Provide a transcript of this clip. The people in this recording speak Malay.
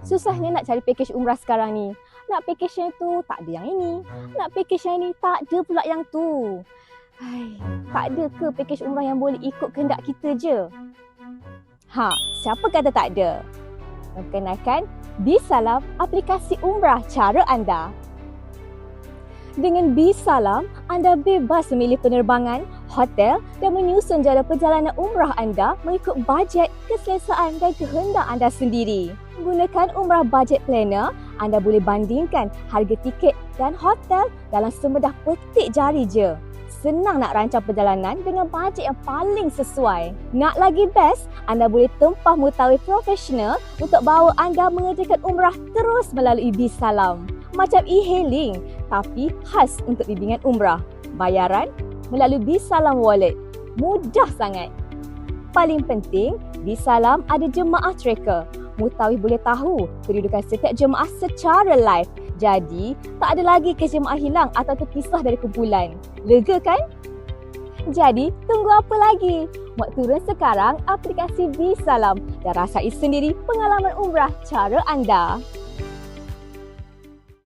Susahnya nak cari package umrah sekarang ni. Nak package yang tu, tak ada yang ini. Nak package yang ni, tak ada pula yang tu. Tak ada ke package umrah yang boleh ikut kehendak kita je? Siapa kata tak ada? Perkenalkan, BiSalam, aplikasi umrah cara anda. Dengan BiSalam, anda bebas memilih penerbangan, hotel dan menyusun jadual perjalanan umrah anda mengikut bajet, keselesaan dan kehendak anda sendiri. Gunakan umrah budget planner, anda boleh bandingkan harga tiket dan hotel dalam semedah petik jari je. Senang nak rancang perjalanan dengan bajet yang paling sesuai. Nak lagi best, anda boleh tempah mengetahui profesional untuk bawa anda mengerjakan umrah terus melalui BiSalam. Macam e-hailing tapi khas untuk bimbingan umrah. Bayaran melalui BiSalam Wallet. Mudah sangat. Paling penting, BiSalam ada jemaah tracker. Mutawif boleh tahu kedudukan setiap jemaah secara live. Jadi, tak ada lagi kes jemaah hilang atau terpisah dari kumpulan. Lega kan? Jadi, tunggu apa lagi? Buat turun sekarang aplikasi BiSalam dan rasai sendiri pengalaman umrah cara anda.